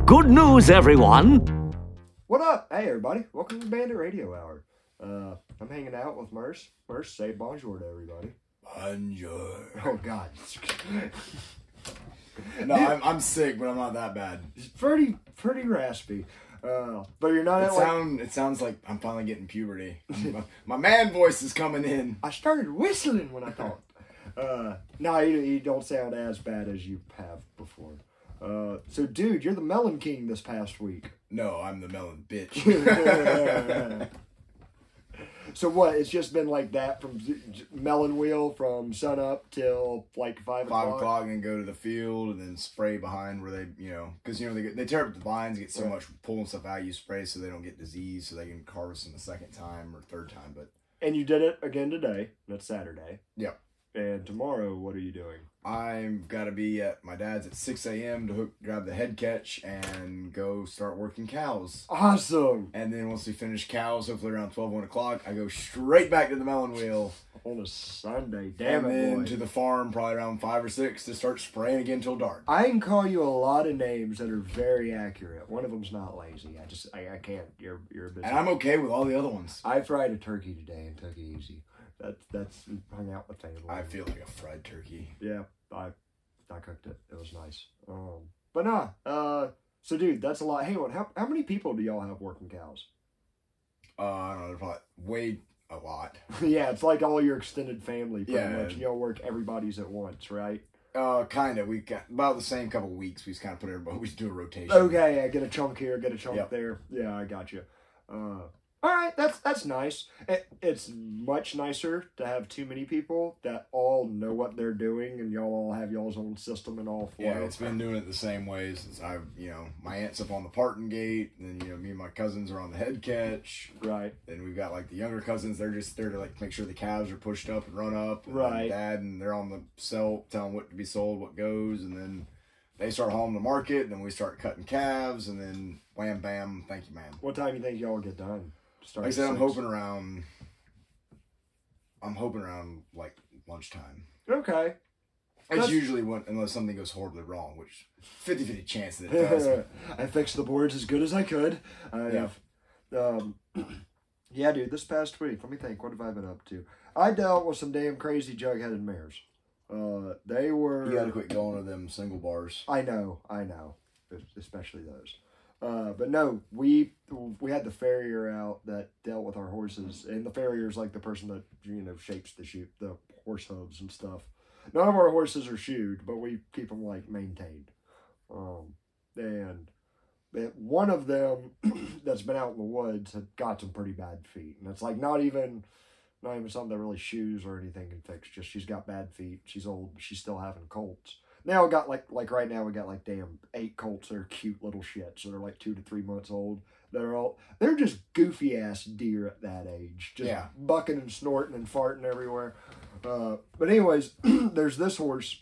Good news, everyone! What up? Hey, everybody. Welcome to Bandit Radio Hour. I'm hanging out with Merce. Merce, say bonjour to everybody. Bonjour. Oh, God. No, I'm sick, but I'm not that bad. It's pretty raspy. But you're not It sounds like I'm finally getting puberty. My man voice is coming in. I started whistling when I talked. No, you don't sound as bad as you have before. So, dude, you're the Melon King this past week. No, I'm the melon bitch. So what? It's just been like that from melon wheel from sun up till like 5 o'clock? 5 o'clock and go to the field and then spray behind where they, because, they tear up the vines, get so much pulling stuff out, you spray so they don't get disease so they can harvest them a second time or third time. And you did it again today. That's Saturday. Yep. And tomorrow, what are you doing? I've got to be at my dad's at 6 a.m. to grab the head catch and go start working cows. Awesome. And then once we finish cows, hopefully around 12, 1 o'clock, I go straight back to the melon wheel. On a Sunday. Damn it, And then boy. to the farm probably around 5 or 6 to start spraying again until dark. I can call you a lot of names that are very accurate. One of them's not lazy. I can't. You're a bit. And I'm okay with all the other ones. I fried a turkey today and took it easy. That's hung out with family. I feel like a fried turkey. Yeah, I cooked it. It was nice. But nah. So dude, that's a lot. Hey, how many people do y'all have working cows? I don't know, probably way a lot. Yeah, it's like all your extended family pretty Yeah. much. And y'all work everybody's at once, right? Kind of. We got about the same couple weeks. We just kind of put everybody. We just do a rotation. Okay, yeah, get a chunk here, get a chunk Yep. there. Yeah, I got you. All right, that's nice. It's much nicer to have too many people that all know what they're doing and y'all all have y'all's own system and all flow. Yeah, it's been doing it the same way since my aunt's up on the parting gate, and then, me and my cousins are on the head catch. Right. Then we've got, the younger cousins, they're just there to, make sure the calves are pushed up and run up. And Right. Dad, and they're on the sell, telling what to be sold, what goes, and then they start hauling to market, and then we start cutting calves, and then wham, bam, thank you, ma'am. What time do you think y'all get done? Like I said, I'm hoping around, lunchtime. Okay. It's usually unless something goes horribly wrong, which 50-50 chance that it does. I fixed the boards as good as I could. Yeah, dude, this past week, let me think, what have I been up to? I dealt with some damn crazy jug-headed mares. They were... You gotta quit going to them single bars. I know. Especially those. But no, we had the farrier out that dealt with our horses, and the farrier's like the person that shapes the horse hooves and stuff. None of our horses are shoed, but we keep them maintained. And one of them that's been out in the woods had got some pretty bad feet, and it's not even something that really shoes or anything can fix. Just she's got bad feet. She's old. But she's still having colts. Now we got right now we got damn 8 colts that are cute little shits that are 2 to 3 months old. They're just goofy ass deer at that age, just bucking and snorting and farting everywhere. But anyways, there's this horse,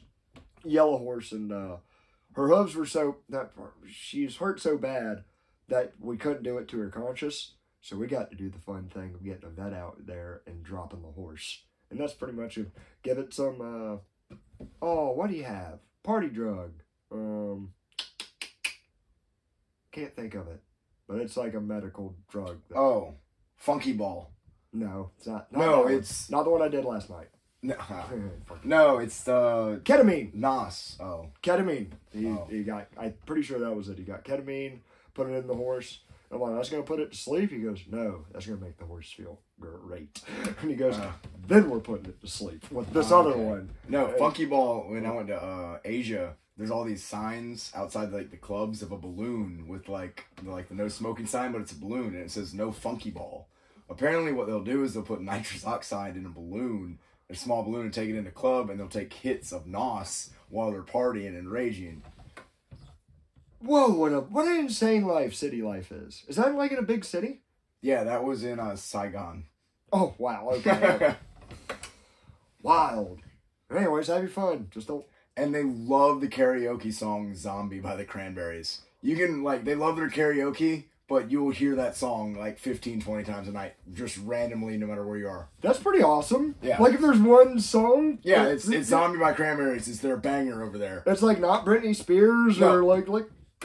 yellow horse, and her hooves were she's hurt so bad that we couldn't do it to her conscious. So we got to do the fun thing of getting a vet out there and dropping the horse, and that's pretty much it. Give it some. What do you have? Party drug. Can't think of it. But it's a medical drug. Funky ball. No, it's not. It's not the one I did last night. No, it's the... Ketamine. NOS. Oh. Ketamine. He got, I'm pretty sure that was it. He got ketamine, put it in the horse. I'm like, that's going to put it to sleep? He goes, no, that's going to make the horse feel great. And he goes, then we're putting it to sleep with this other one. No, Funky Ball, when I went to Asia, there's all these signs outside the clubs of a balloon with the no smoking sign, but it's a balloon and it says no Funky Ball. Apparently what they'll do is they'll put nitrous oxide in a balloon, a small balloon, and take it in the club, and they'll take hits of NOS while they're partying and raging. Whoa, what an insane life city life is. Is that in a big city? Yeah, that was in Saigon. Oh, wow. Okay. Wild. Anyways, have your fun. Just don't... And they love the karaoke song Zombie by the Cranberries. You can, they love their karaoke, but you'll hear that song 15, 20 times a night, just randomly, no matter where you are. That's pretty awesome. Yeah. If there's one song... Yeah, it's Zombie by Cranberries. It's their banger over there. It's not Britney Spears or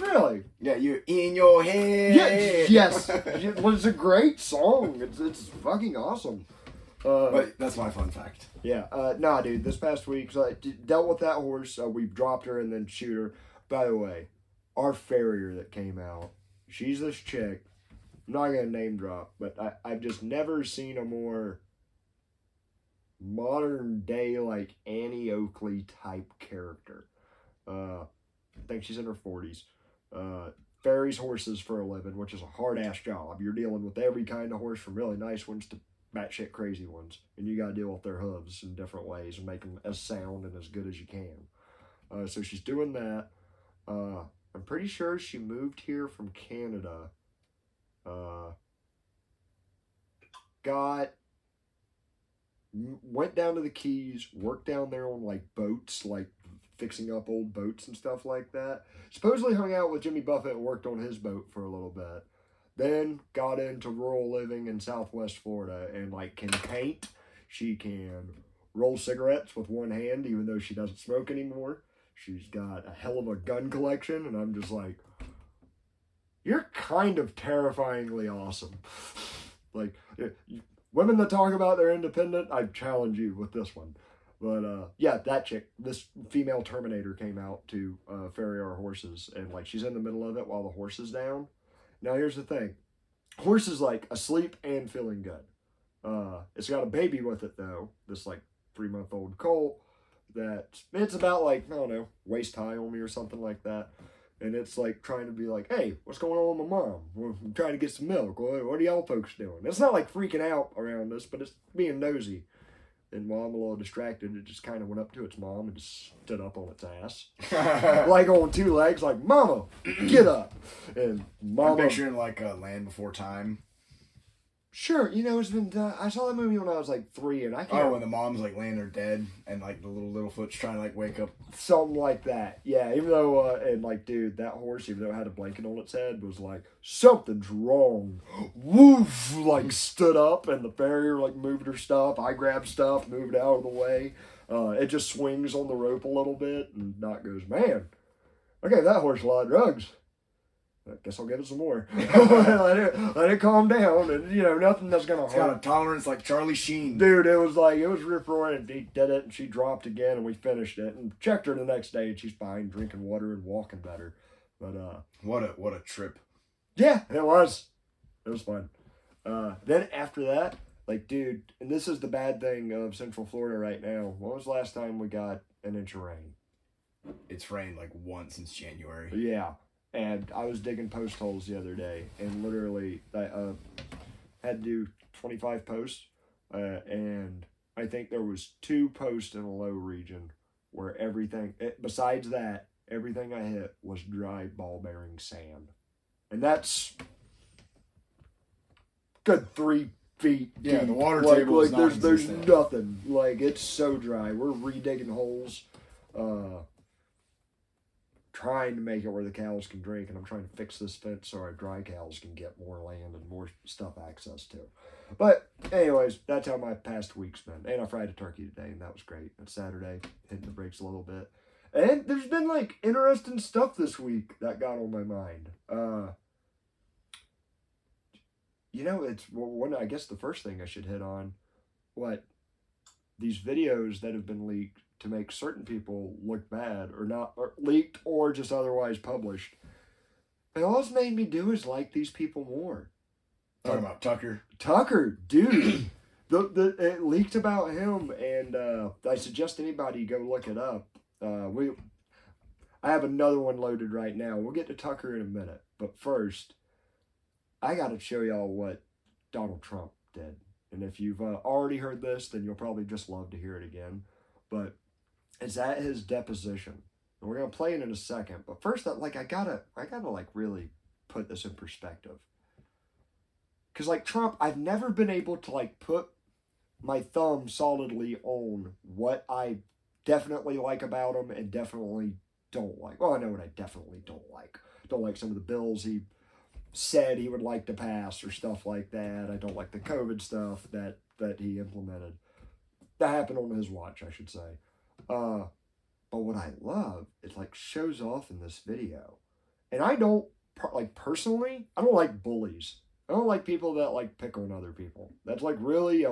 Really? Yeah, you're in your head. Yeah, yes. Well, it's a great song. It's fucking awesome. But that's my fun fact. Yeah. Nah, dude. This past week, so I dealt with that horse. We dropped her and then shoot her. By the way, our farrier that came out, she's this chick. I'm not gonna name drop, but I've just never seen a more modern day like Annie Oakley type character. I think she's in her 40s. Ferries horses for a living, which is a hard ass job. You're dealing with every kind of horse, from really nice ones to batshit crazy ones, and you gotta deal with their hooves in different ways and make them as sound and as good as you can. So she's doing that. I'm pretty sure she moved here from Canada. Went down to the Keys, worked down there on like boats, like fixing up old boats and stuff like that. Supposedly hung out with Jimmy Buffett and worked on his boat for a little bit. Then got into rural living in Southwest Florida and like can paint. She can roll cigarettes with one hand, even though she doesn't smoke anymore. She's got a hell of a gun collection, and I'm just like, you're kind of terrifyingly awesome. Like, women that talk about they're independent, I challenge you with this one. But, yeah, that chick, this female Terminator came out to ferry our horses, and, like, she's in the middle of it while the horse is down. Now, here's the thing. Horse is, like, asleep and feeling good. It's got a baby with it, though, this, like, 3-month-old colt that it's about, like, I don't know, waist high on me or something like that. And it's, like, trying to be like, hey, what's going on with my mom? I'm trying to get some milk. What are y'all folks doing? It's not, like, freaking out around us, but it's being nosy. And while I'm a little distracted, it just kind of went up to its mom and just stood up on its ass. Like on 2 legs, like, Mama, get up. And Mama... I'm picturing like Land Before Time. Sure, you know, it's been done. I saw that movie when I was like 3, and I can't... Oh, when the mom's like laying there dead, and like the little foot's trying to like wake up. Something like that. Yeah, even though, and like, dude, that horse, even though it had a blanket on its head, was like, something's wrong. Woof! Like, stood up, and the farrier, like, moved her stuff. I grabbed stuff, moved out of the way. It just swings on the rope a little bit, and Doc goes, man, I gave that horse a lot of drugs. I guess I'll give it some more. let it calm down, and you know, nothing that's gonna It's harm. got a tolerance like Charlie Sheen. Dude, it was rip roaring, and he did it, and she dropped again, and we finished it, and checked her the next day, and she's fine, drinking water and walking better. But what a trip. yeah, it was fun. Then after that, like, dude, and this is the bad thing of Central Florida right now. When was the last time we got an inch of rain? It's rained like once since January. Yeah. And I was digging post holes the other day, and literally I had to do 25 posts, and I think there was 2 posts in a low region where besides that, everything I hit was dry ball-bearing sand. And that's good 3 feet deep. Yeah, the water table is not there's nothing. Like, it's so dry. We're re-digging holes. Trying to make it where the cows can drink, and I'm trying to fix this fence so our dry cows can get more land and more stuff access to. But anyways, that's how my past week's been. And I fried a turkey today, and that was great. It's Saturday, hitting the brakes a little bit. And there's been like interesting stuff this week that got on my mind. You know, I guess the first thing I should hit on, these videos that have been leaked to make certain people look bad, or leaked, or just otherwise published. And all it's made me do is like these people more. Talking about Tucker. Tucker, dude. It leaked about him, and I suggest anybody go look it up. I have another one loaded right now. We'll get to Tucker in a minute. But first, I got to show y'all what Donald Trump did. And if you've already heard this, then you'll probably just love to hear it again. But it's at his deposition. And we're going to play it in a second. But first, I gotta like really put this in perspective. Because like Trump, I've never been able to like put my thumb solidly on what I definitely like about him and definitely don't like. Well, I know what I definitely don't like. Don't like some of the bills he said he would like to pass or stuff like that. I don't like the COVID stuff that he implemented. That happened on his watch, I should say. But what I love is like shows off in this video. And I don't, personally, I don't like bullies. I don't like people that, like, pick on other people. That's, like, really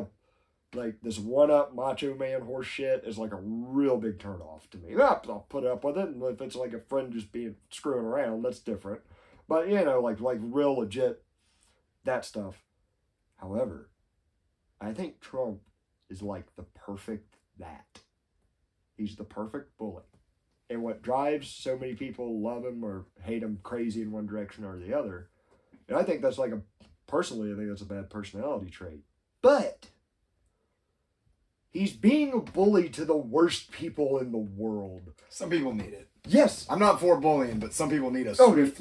this one-up macho man horse shit is, like, a real big turnoff to me. Yeah, I'll put up with it, and if it's, like, a friend just screwing around, that's different. But, you know, like real legit, that stuff. However, I think Trump is, like, the perfect that. He's the perfect bully. And what drives so many people love him or hate him crazy in one direction or the other, and I think that's personally, I think that's a bad personality trait. But he's being a bully to the worst people in the world. Some people need it. Yes. I'm not for bullying, but some people need a swift,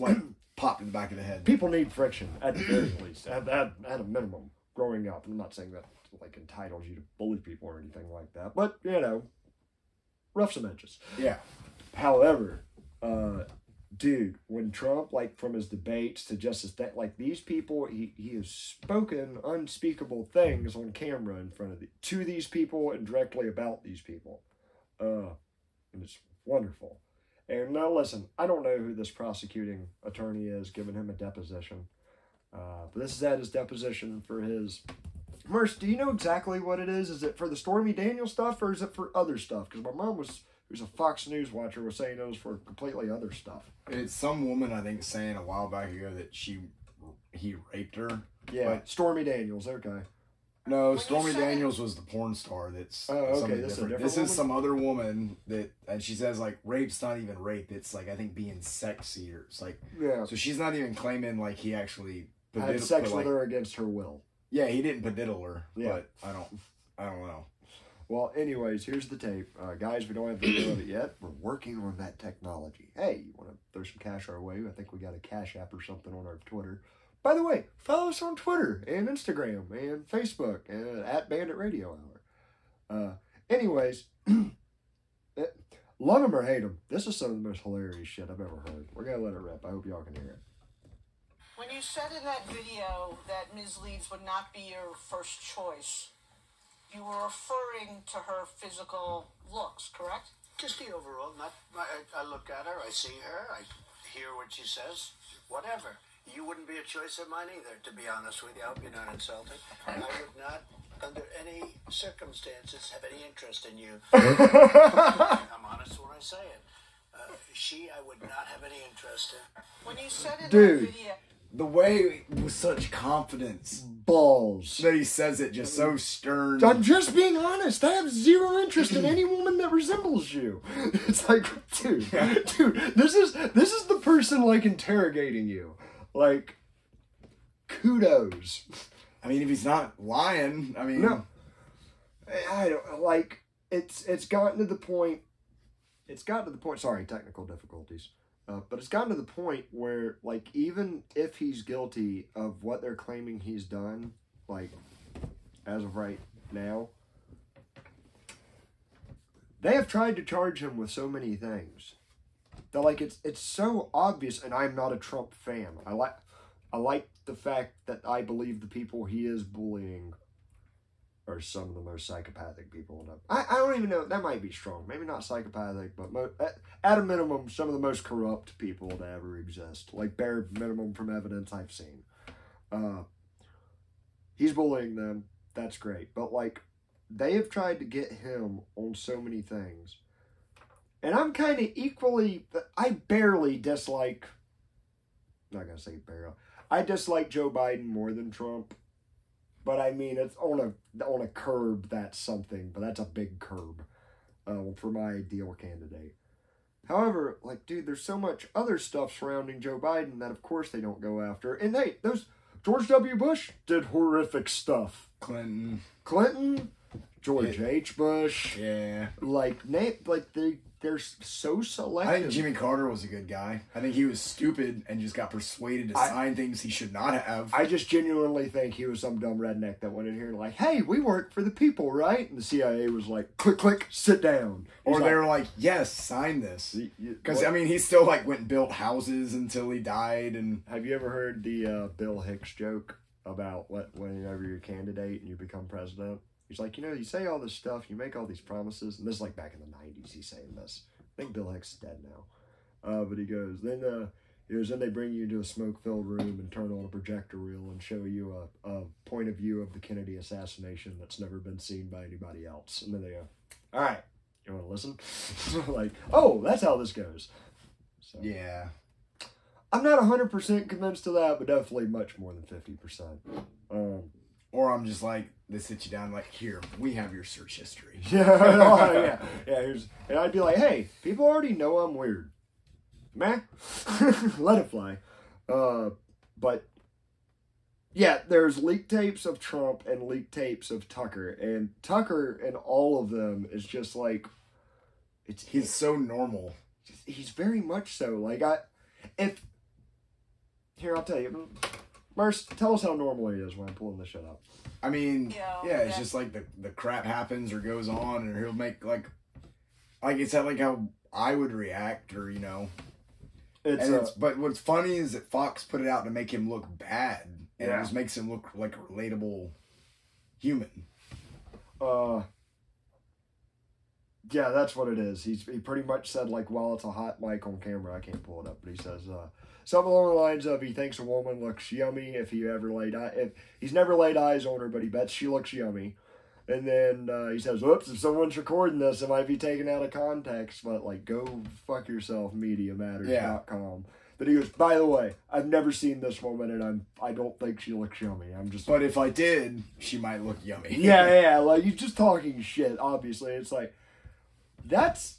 pop in the back of the head. People need friction, at the very least, at a minimum, growing up. I'm not saying that, like, entitles you to bully people or anything like that, but, you know, rough some edges. Yeah. However, dude, when Trump, like, from his debates to just that, like, these people, he has spoken unspeakable things on camera in front of to these people and directly about these people. And it's wonderful. And now, listen, I don't know who this prosecuting attorney is giving him a deposition. But this is at his deposition for his... Merce, do you know exactly what it is? Is it for the Stormy Daniels stuff, or is it for other stuff? Because my mom who's a Fox News watcher, was saying it was for completely other stuff. It's some woman, I think, saying a while back ago that he raped her. Yeah, but Stormy Daniels, okay. No, Stormy Daniels was the porn star. That's okay. This is some other woman and she says, like, rape's not even rape. It's, like, I think being sexy or it's like, yeah. So she's not even claiming, like, he actually had sex with her against her will. Yeah, he didn't pediddle her. Yeah. But I don't know. Well, anyways, here's the tape. Guys, we don't have video of it yet. We're working on that technology. Hey, you want to throw some cash our way? I think we got a Cash App or something on our Twitter. By the way, follow us on Twitter and Instagram and Facebook and at Bandit Radio Hour. Anyways, love him or hate him, this is some of the most hilarious shit I've ever heard. We're going to let it rip. I hope y'all can hear it. When you said in that video that Ms. Leeds would not be your first choice, you were referring to her physical looks, correct? Just the overall. I look at her, I see her, I hear what she says, whatever. You wouldn't be a choice of mine either, to be honest with you. I hope you're not insulting. I would not, under any circumstances, have any interest in you. I'm honest when I say it. I would not have any interest in. When you said in Dude. that video... The way with such confidence. Balls. That he says it just so stern. I'm just being honest. I have zero interest in any woman that resembles you. It's like, dude, this is the person, like, interrogating you. Like, kudos. I mean, if he's not lying, I mean... No. I don't, like, it's gotten to the point, sorry, technical difficulties. But it's gotten to the point where, like, even if he's guilty of what they're claiming he's done, like, as of right now, they have tried to charge him with so many things that, like, it's so obvious. And I'm not a Trump fan. I like the fact that I believe the people he is bullying are some of the most psychopathic people. I don't even know. That might be strong. Maybe not psychopathic, but at a minimum, some of the most corrupt people to ever exist. Like, bare minimum from evidence I've seen. He's bullying them. That's great. But, like, they have tried to get him on so many things. And I'm kind of equally... I barely dislike... I'm not going to say barely. I dislike Joe Biden more than Trump. But I mean, it's on a curb, that's something. But that's a big curb for my ideal candidate. However, like, dude, there's so much other stuff surrounding Joe Biden that, of course, they don't go after. And hey, George W. Bush did horrific stuff. Clinton, George H. Bush. Yeah. They're so selective. I think Jimmy Carter was a good guy. I think he was stupid and just got persuaded to sign things he should not have. I just genuinely think he was some dumb redneck that went in here and like, hey, we work for the people, right? And the CIA was like, click, click, sit down. Or they were like, yes, sign this. Because, I mean, he still, like, went and built houses until he died. And have you ever heard the Bill Hicks joke about whenever you're a candidate and you become president? He's like, you say all this stuff, you make all these promises, and this is like back in the 90s he's saying this. I think Bill Hicks is dead now. But he goes, then He goes, then they bring you to a smoke-filled room and turn on a projector reel and show you a point of view of the Kennedy assassination that's never been seen by anybody else. And then they go, all right, you want to listen? Like, oh, that's how this goes. So, Yeah. I'm not 100% convinced of that, but definitely much more than 50%. Or I'm just like, they sit you down like, here, we have your search history. Yeah. And I'd be like, hey, people already know I'm weird. Meh. Let it fly. But yeah, there's leak tapes of Trump and leak tapes of Tucker, and Tucker and all of them is just like, He's so normal. he's very much so. Like, I'll tell you, Merce, tell us how normal he is when I'm pulling this shit up. I mean, Yeah, it's just like the crap happens or goes on, and he'll make like it's not like how I would react, or you know. But what's funny is that Fox put it out to make him look bad, and it just makes him look like a relatable human. Yeah, that's what it is. He pretty much said, like, while it's a hot mic on camera, I can't pull it up, but he says something along the lines of, he thinks a woman looks yummy if he's never laid eyes on her, but he bets she looks yummy. And then he says, whoops, if someone's recording this, it might be taken out of context, but, like, go fuck yourself, MediaMatters.com. Then he goes, by the way, I've never seen this woman, and I don't think she looks yummy. But if I did, she might look yummy. Yeah, like, he's just talking shit, obviously. It's like, that's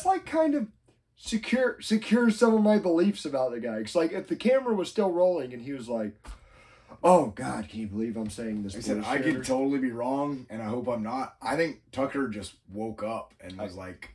like kind of secure some of my beliefs about the guy. It's like, if the camera was still rolling and he was like, oh, God, can you believe I'm saying this? I said, I could totally be wrong, and I hope I'm not. I think Tucker just woke up and was like,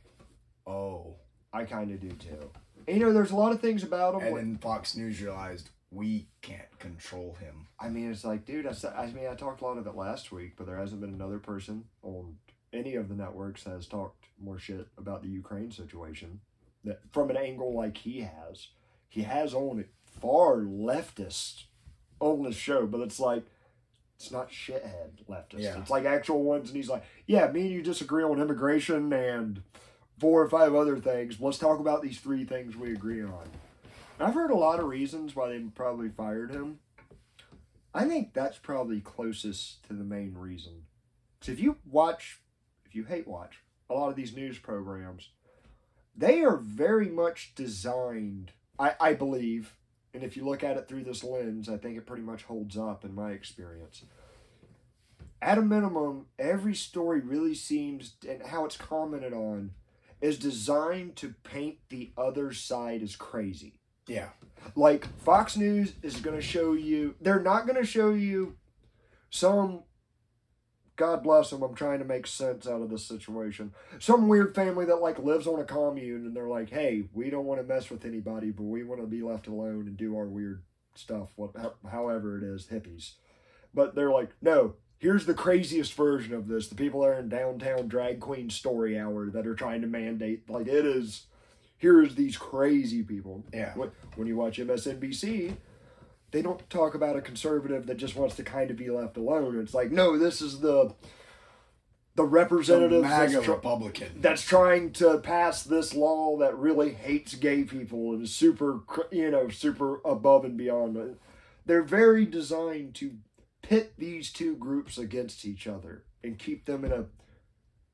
oh. I kind of do, too. And, you know, there's a lot of things about him. And then Fox News realized, we can't control him. I mean, it's like, dude, I talked a lot of it last week, but there hasn't been another person on any of the networks that has talked more shit about the Ukraine situation that from an angle like he has. He has on it far leftist on this show, but it's like, it's not shithead leftist. Yeah. It's like actual ones, and he's like, yeah, me and you disagree on immigration and 4 or 5 other things. Let's talk about these 3 things we agree on. And I've heard a lot of reasons why they probably fired him. I think that's probably closest to the main reason. Because if you hate watch a lot of these news programs, they are very much designed, I believe, and if you look at it through this lens, I think it pretty much holds up in my experience. At a minimum, every story really seems, and how it's commented on, is designed to paint the other side as crazy. Yeah. Like, Fox News is going to show you, they're not going to show you some, God bless them, I'm trying to make sense out of this situation, some weird family that, like, lives on a commune, and they're like, hey, we don't want to mess with anybody, but we want to be left alone and do our weird stuff, however it is, hippies. But they're like, no, here's the craziest version of this. The people that are in downtown drag queen story hour that are trying to mandate, like, here's these crazy people. Yeah. When you watch MSNBC, they don't talk about a conservative that just wants to kind of be left alone. It's like, no, this is the representative Republican that's trying to pass this law that really hates gay people and is super above and beyond. They're very designed to pit these 2 groups against each other and keep them in a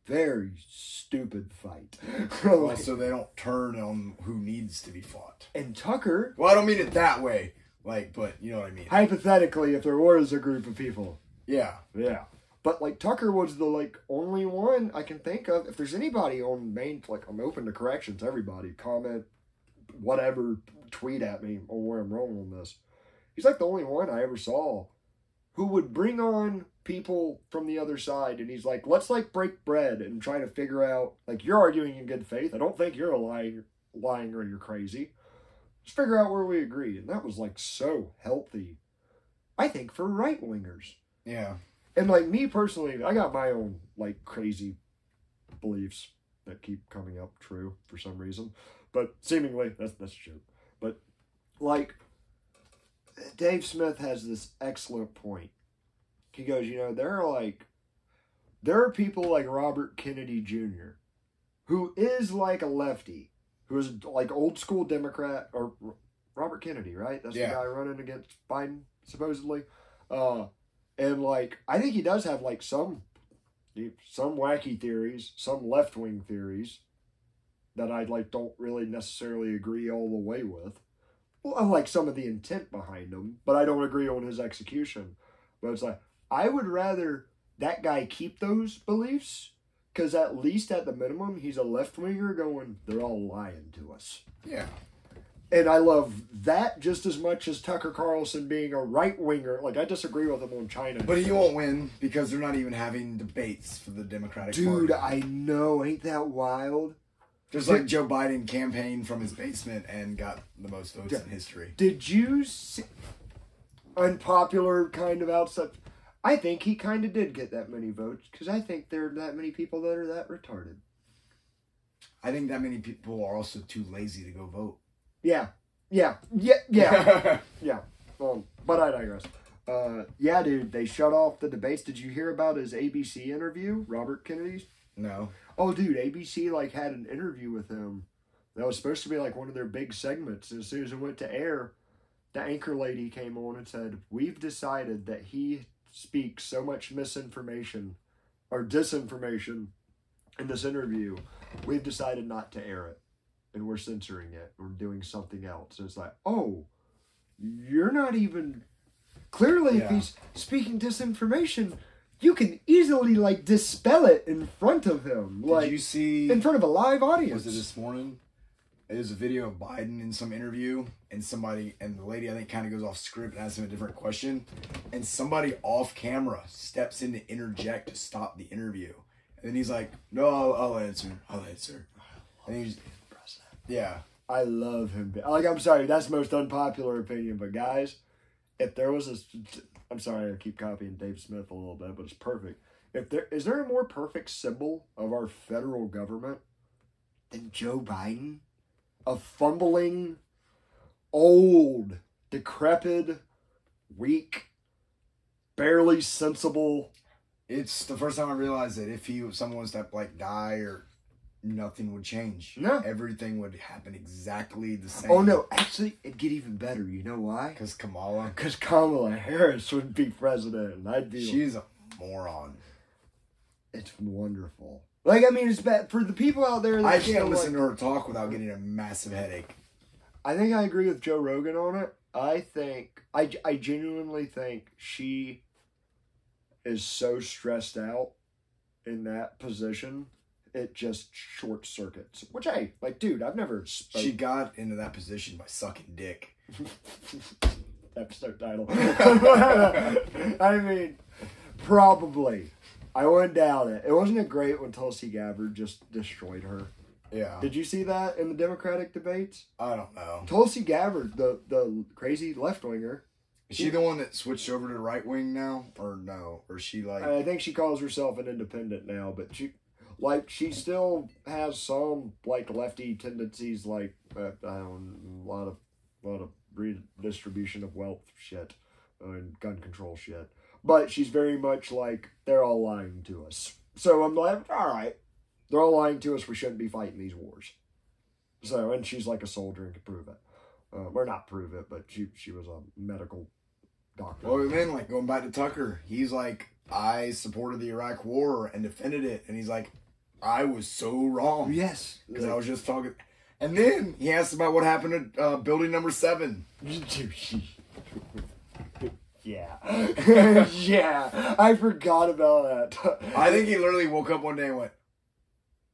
very stupid fight. Well, so they don't turn on who needs to be fought. And Tucker... Well, I don't mean it that way, like, but you know what I mean. Hypothetically, if there was a group of people. Yeah. Yeah. But, like, Tucker was the, like, only one I can think of. If there's anybody on main... Like, I'm open to corrections. Everybody. Comment. Whatever. Tweet at me on where I'm wrong on this. He's, like, the only one I ever saw who would bring on people from the other side, and he's like, let's, like, break bread and try to figure out, like, you're arguing in good faith. I don't think you're lying or you're crazy. Let's figure out where we agree. And that was, like, so healthy, I think, for right-wingers. Yeah. And, like, me personally, I got my own, like, crazy beliefs that keep coming up true for some reason. But seemingly, that's true. But, like, Dave Smith has this excellent point. He goes, there are people like Robert Kennedy Jr., who is like a lefty, who is like old school Democrat, or Robert Kennedy, right? That's Yeah. the guy running against Biden, supposedly. And like, I think he does have like some wacky theories, some left-wing theories that I like don't really necessarily agree all the way with. Well, I like some of the intent behind them, but I don't agree on his execution. But it's like, I would rather that guy keep those beliefs, because at least at the minimum, he's a left-winger going, they're all lying to us. Yeah. And I love that just as much as Tucker Carlson being a right-winger. Like, I disagree with him on China. But he won't win because they're not even having debates for the Democratic Dude, Party. I know. Ain't that wild? Just like Joe Biden campaigned from his basement and got the most votes in history. Did you see... Unpopular kind of outside... I think he kind of did get that many votes, because I think there are that many people that are that retarded. I think that many people are also too lazy to go vote. Yeah. Yeah. But I digress. Yeah, dude, they shut off the debates. Did you hear about his ABC interview, Robert Kennedy's? No. Oh, dude, ABC like had an interview with him that was supposed to be like one of their big segments. And as soon as it went to air, the anchor lady came on and said, "We've decided that he speaks so much misinformation or disinformation in this interview, we've decided not to air it. And we're censoring it. We're doing something else." And it's like, oh, you're not even... Clearly, if he's speaking disinformation, you can easily, like, dispel it in front of him. Like, Did you see... in front of a live audience. Was it this morning? It was a video of Biden in some interview, and the lady, I think, kind of goes off script and asks him a different question, and somebody off camera steps in to interject to stop the interview. And then he's like, "No, I'll answer. And he's... Yeah. I love him. Like, I'm sorry, that's the most unpopular opinion, but guys, if there was a... I'm sorry, I keep copying Dave Smith a little bit, but it's perfect. Is there a more perfect symbol of our federal government than Joe Biden? A fumbling, old, decrepit, weak, barely sensible... It's the first time I realized that if someone was to, like, die or... nothing would change. No. Everything would happen exactly the same. Oh, no. Actually, it'd get even better. You know why? Because Kamala. Because Kamala Harris would be president. And I'd be... She's a moron. It's wonderful. Like, I mean, it's bad. For the people out there... that I can't still, listen to her talk without getting a massive headache. I think I agree with Joe Rogan on it. I genuinely think she is so stressed out in that position... it just short circuits. Which, hey, like, dude, I've never spoke. She got into that position by sucking dick. Episode title. I mean, probably. I wouldn't doubt it. It wasn't great when Tulsi Gabbard just destroyed her. Yeah. Did you see that in the Democratic debates? I don't know. Tulsi Gabbard, the crazy left-winger. Is she the one that switched over to right wing now? Or no? Or is she like... I think she calls herself an independent now, but she still has some, like, lefty tendencies, like, I don't know, a lot of redistribution of wealth shit and gun control shit. But she's very much like, they're all lying to us. So I'm like, all right, they're all lying to us. We shouldn't be fighting these wars. So, and she's like a soldier and can prove it. Or not prove it, but she was a medical doctor. Well, then, like, going back to Tucker, he's like, I supported the Iraq War and defended it. And he's like, I was so wrong. Yes. Because I was just talking. And then he asked about what happened at building number 7. Yeah. Yeah. I forgot about that. I think he literally woke up one day and went,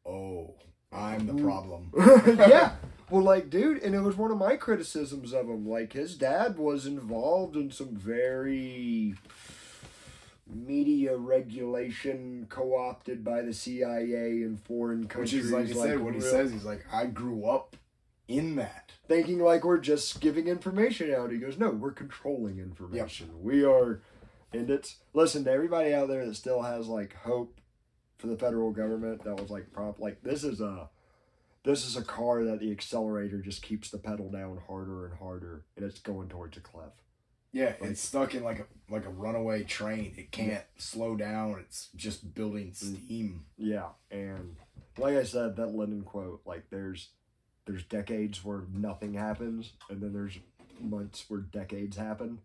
oh, I'm the problem. Yeah. Well, like, dude, and it was one of my criticisms of him. Like, his dad was involved in some very media regulation co-opted by the CIA in foreign countries. Which is, like I said, what he says, he's like, I grew up in that. Thinking like we're just giving information out. He goes, no, we're controlling information. Yep. We are, and it's, listen, to everybody out there that still has, like, hope for the federal government, that was, like, this is a car that the accelerator just keeps the pedal down harder and harder, and it's going towards a cliff. Yeah, it's stuck in like a runaway train. It can't slow down. It's just building steam. Yeah, and like I said, that Lenin quote, like there's decades where nothing happens, and then there's months where decades happen.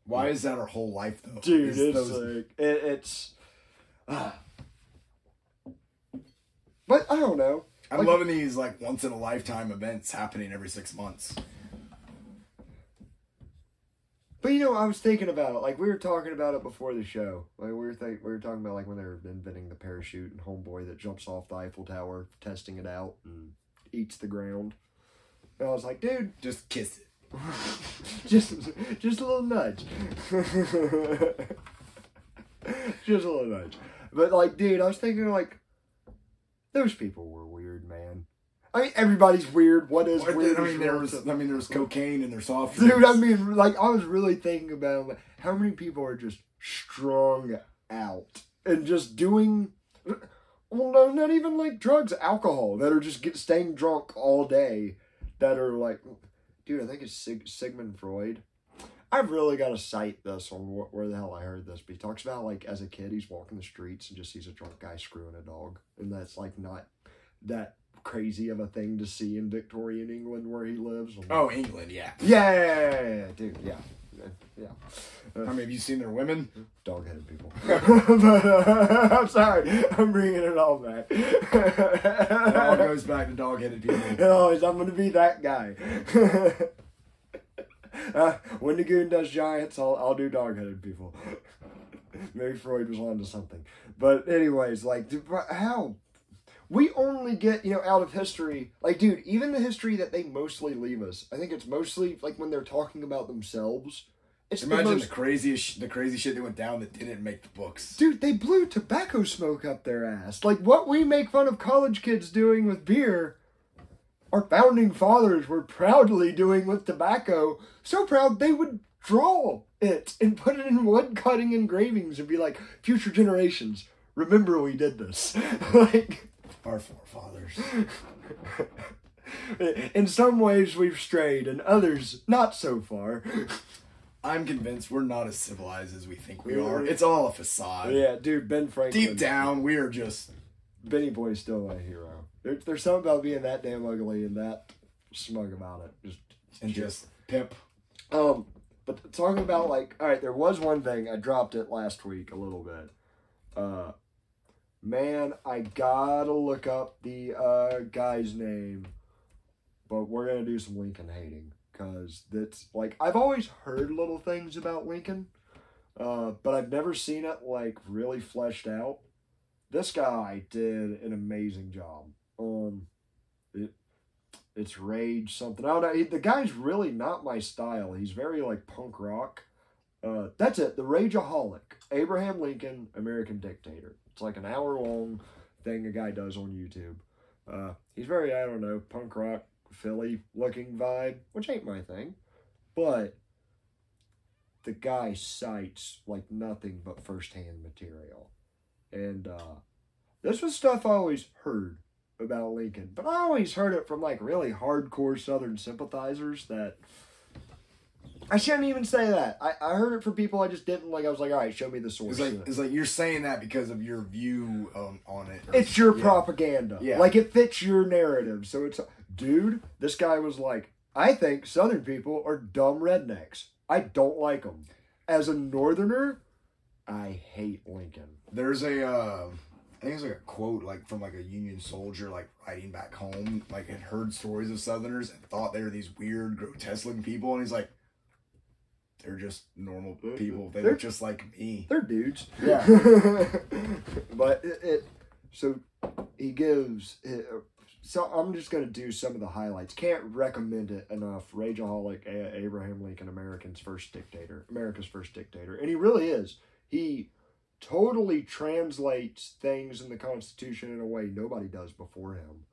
Why is that our whole life, though? Dude, it's like... It's... But, I don't know. I'm loving these, like, once-in-a-lifetime events happening every 6 months. But, you know, I was thinking about it. Like, we were talking about it before the show. Like, we were talking about, like, when they were inventing the parachute and Homeboy that jumps off the Eiffel Tower, testing it out and eats the ground. And I was like, dude... Just kiss it. just a little nudge. Just a little nudge. But, like, dude, I was thinking, like, those people were weird, man. I mean, everybody's weird. What is weird? There's cocaine in their soft drinks. Dude, I mean, like, I was really thinking about, like, how many people are just strung out and just doing, well, no, not even, like, drugs, alcohol, that are just staying drunk all day, that are, like, dude, I think it's Sigmund Freud. I've really got to cite this on where the hell I heard this, but he talks about, like, as a kid, he's walking the streets and just sees a drunk guy screwing a dog, and that's, like, not that crazy of a thing to see in Victorian England where he lives. Oh, England, yeah. Yeah, dude, yeah. I mean, have you seen their women? Dog-headed people. But, I'm sorry, I'm bringing it all back. It all goes back to dog-headed people. I'm going to be that guy. When the goon does giants, I'll do dog-headed people. Maybe Freud was onto something. But anyways, like, how? We only get, you know, out of history, like, dude, even the history that they mostly leave us, I think it's mostly, like, when they're talking about themselves. Imagine the crazy shit that went down that didn't make the books. Dude, they blew tobacco smoke up their ass. Like, what we make fun of college kids doing with beer, our founding fathers were proudly doing with tobacco. So proud they would draw it and put it in wood-cutting engravings and be like, future generations, remember we did this. Like... Our forefathers. In some ways we've strayed, and others not so far. I'm convinced we're not as civilized as we think we are. It's all a facade. Yeah, dude, Ben Franklin. Deep down, we are just... Benny Boy's still my hero. There's something about being that damn ugly and that smug about it. Just pip. But talking about, like, alright, there was one thing, I dropped it last week a little bit. Man, I gotta look up the guy's name. But we're gonna do some Lincoln hating. Because that's, like, I've always heard little things about Lincoln. But I've never seen it, like, really fleshed out. This guy did an amazing job. It's Rage something. I don't know. The guy's really not my style. He's very, like, punk rock. That's it. The Rageaholic. Abraham Lincoln, American Dictator. It's like an hour-long thing a guy does on YouTube. He's very, I don't know, punk rock, Philly-looking vibe, which ain't my thing. But the guy cites, like, nothing but first-hand material. And this was stuff I always heard about Lincoln. But I always heard it from, like, really hardcore Southern sympathizers that... I shouldn't even say that. I heard it from people I just didn't like. I was like, all right, show me the source. It's like you're saying that because of your view on it. It's your propaganda. Yeah. Like, it fits your narrative. So it's... Dude, this guy was like, I think Southern people are dumb rednecks. I don't like them. As a Northerner, I hate Lincoln. There's a... I think it's like a quote like from like a Union soldier like writing back home, like had heard stories of Southerners and thought they were these weird, grotesque looking people, and he's like, they're just normal people. They're just like me. They're dudes. Yeah. But so he gives so I'm just gonna do some of the highlights. Can't recommend it enough. Rageaholic, Abraham Lincoln, America's first dictator, and he really is. He totally translates things in the Constitution in a way nobody does before him.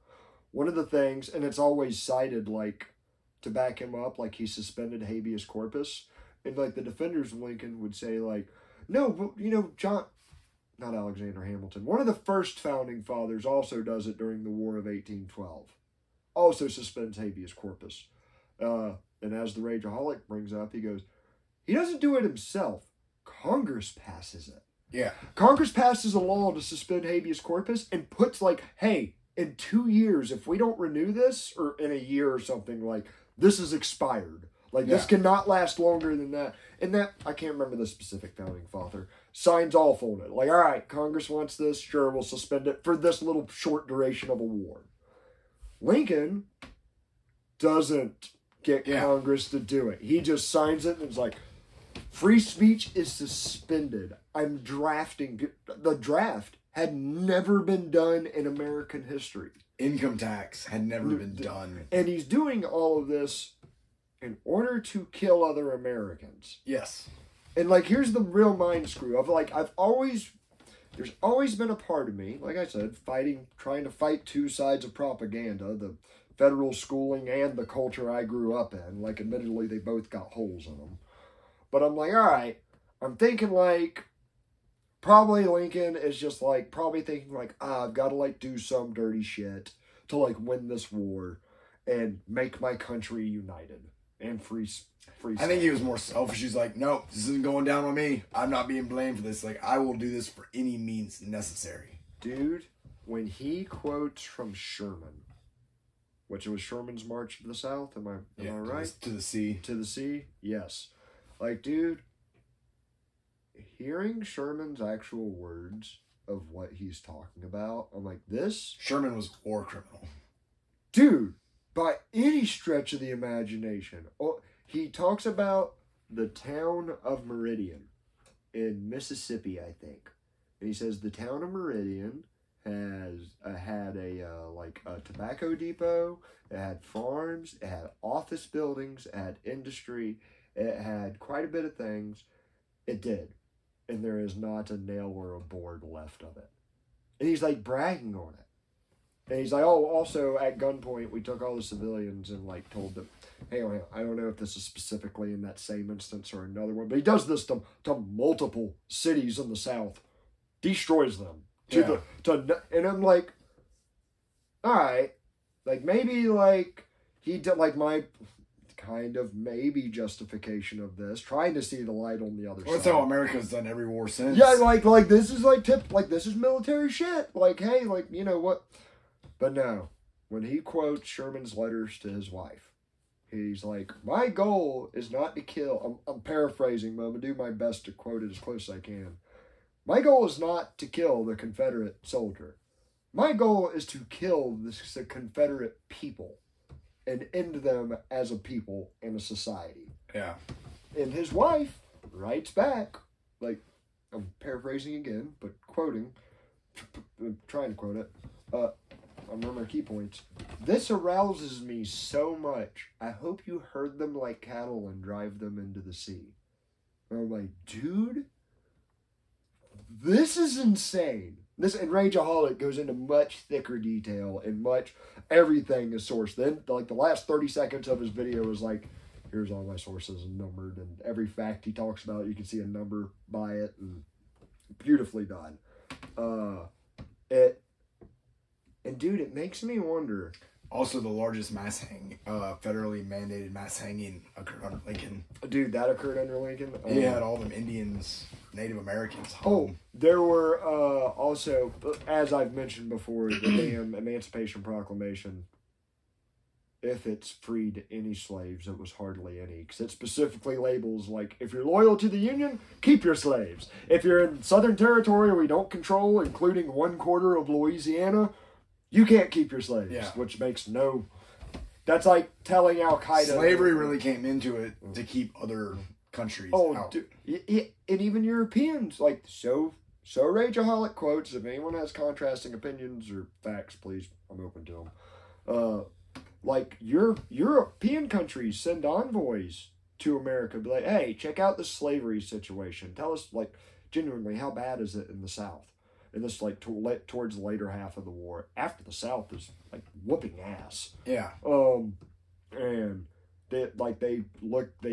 One of the things, and it's always cited, like, to back him up, like, he suspended habeas corpus, and, like, the defenders of Lincoln would say, like, no, but, you know, not Alexander Hamilton, one of the first founding fathers also does it during the War of 1812. Also suspends habeas corpus. And as the Rageaholic brings up, he goes, he doesn't do it himself. Congress passes it. Yeah. Congress passes a law to suspend habeas corpus and puts, like, hey, in 2 years, if we don't renew this, or in a year or something, like, this is expired. Like, this cannot last longer than that. And that, I can't remember the specific founding father, signs off on it. Like, all right, Congress wants this, sure, we'll suspend it for this little short duration of a war. Lincoln doesn't get Congress to do it. He just signs it and is like, free speech is suspended. I'm drafting. The draft had never been done in American history. Income tax had never been done. And he's doing all of this in order to kill other Americans. Yes. And, like, here's the real mind screw of, like, there's always been a part of me, like I said, trying to fight two sides of propaganda, the federal schooling and the culture I grew up in. Like, admittedly, they both got holes in them. But I'm like, all right, I'm thinking, like, probably Lincoln is just, like, probably thinking, like, I've got to, like, do some dirty shit to, like, win this war and make my country united and free. I think he was more selfish. He's like, nope, this isn't going down on me. I'm not being blamed for this. Like, I will do this for any means necessary. Dude, when he quotes from Sherman, which was Sherman's March to the South, am I right? To the sea. To the sea, yes. Like, dude, hearing Sherman's actual words of what he's talking about, I'm like, this... Sherman was a war criminal. Dude, by any stretch of the imagination. Oh, he talks about the town of Meridian in Mississippi, I think. And he says the town of Meridian had a tobacco depot, it had farms, it had office buildings, it had industry, it had quite a bit of things. It did. And there is not a nail or a board left of it. And he's like bragging on it. And he's like, oh, also at gunpoint, we took all the civilians and like told them, hey, I don't know if this is specifically in that same instance or another one, but he does this to multiple cities in the South, destroys them. And I'm like, all right, like maybe like he did like my kind of maybe justification of this, trying to see the light on the other side. That's how America's done every war since. Yeah, like this is this is military shit. Like, hey, like, you know what? But no, when he quotes Sherman's letters to his wife, he's like, my goal is not to kill. I'm paraphrasing, but I'm going to do my best to quote it as close as I can. My goal is not to kill the Confederate soldier. My goal is to kill the Confederate people and end them as a people and a society. Yeah. And his wife writes back, like, I'm paraphrasing again, but quoting, trying to quote it, I remember key points. This arouses me so much. I hope you herd them like cattle and drive them into the sea. And I'm like, dude, this is insane. This and Rageaholic goes into much thicker detail and much everything is sourced. Then, like the last 30 seconds of his video is like, here's all my sources and numbered, and every fact he talks about, you can see a number by it, and beautifully done. And dude, it makes me wonder. Also, the largest federally mandated mass hanging occurred under Lincoln. Dude, that occurred under Lincoln? He had all them Indians, Native Americans home. Oh, there were also, as I've mentioned before, the damn Emancipation Proclamation. If it's freed any slaves, it was hardly any. Because it specifically labels, like, if you're loyal to the Union, keep your slaves. If you're in Southern Territory we don't control, including 1/4 of Louisiana, you can't keep your slaves, which makes no... That's like telling Al-Qaeda... Slavery really came into it to keep other countries out. Dude, and even Europeans, like, so Rageaholic quotes. If anyone has contrasting opinions or facts, please, I'm open to them. Like, European countries send envoys to America, be like, hey, check out the slavery situation. Tell us, like, genuinely, how bad is it in the South? And this, like, towards the later half of the war, after the South is, like, whooping ass. Yeah. And they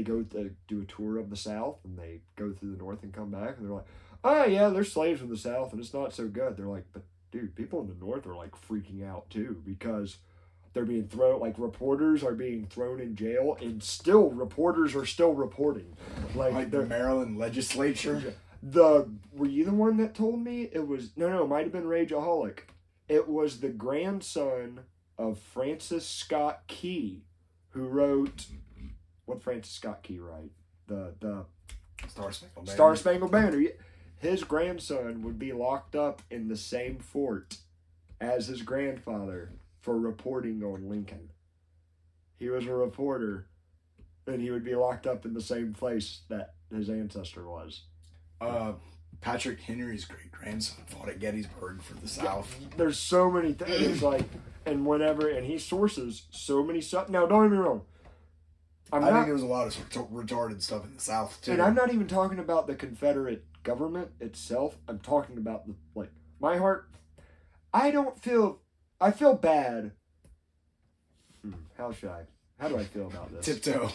go to do a tour of the South, and they go through the North and come back, and they're like, oh, yeah, there's slaves in the South, and it's not so good. They're like, but, dude, people in the North are, like, freaking out, too, because they're being thrown, like, reporters are being thrown in jail, and still, reporters are still reporting. Like the Maryland legislature? Were you the one that told me? It was, no, it might have been Rageaholic. It was the grandson of Francis Scott Key, who wrote what Francis Scott Key write? The Star-Spangled Banner. Star-Spangled Banner. His grandson would be locked up in the same fort as his grandfather for reporting on Lincoln. He was a reporter, and he would be locked up in the same place that his ancestor was. Patrick Henry's great-grandson fought at Gettysburg for the South. There's so many things, like, and he sources so many stuff. Now, don't get me wrong. I think there was a lot of retarded stuff in the South, too. And I'm not even talking about the Confederate government itself. I'm talking about, my heart. I feel bad. How do I feel about this? Tiptoe.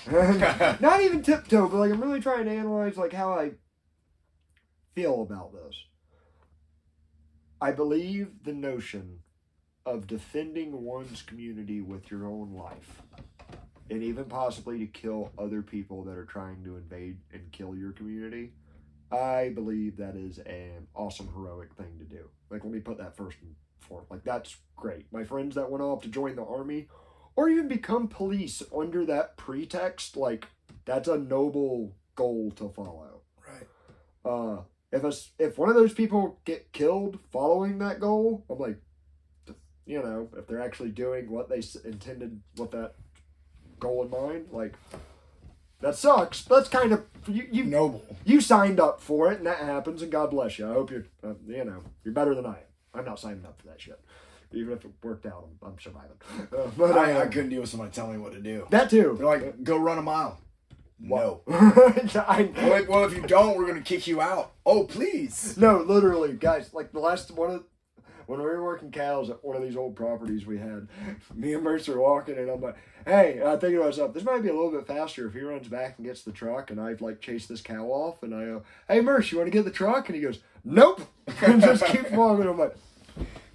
Not even tiptoe, but, I'm really trying to analyze, how I feel about this. I believe the notion of defending one's community with your own life, and even possibly to kill other people that are trying to invade and kill your community, I believe that is an awesome, heroic thing to do. Let me put that first and foremost. That's great. My friends that went off to join the army, or even become police under that pretext, that's a noble goal to follow. Right. If one of those people get killed following that goal, I'm like, if they're actually doing what they intended with that goal in mind, that sucks. That's kind of you noble. You signed up for it, and that happens, and God bless you. I hope you're you're better than I am. I'm not signing up for that shit. Even if it worked out, I'm surviving. But I couldn't deal with somebody telling me what to do. That too. They're like, go run a mile. No. Well, well, if you don't, we're going to kick you out. Oh, please. No, literally, guys. The last one when we were working cows at one of these old properties we had, me and Merce are walking, and I'm like, hey, I think to myself, this might be a little bit faster if he runs back and gets the truck, and I've chased this cow off, and I go, hey, Merce, you want to get the truck? And he goes, nope, and just keeps walking. I'm like,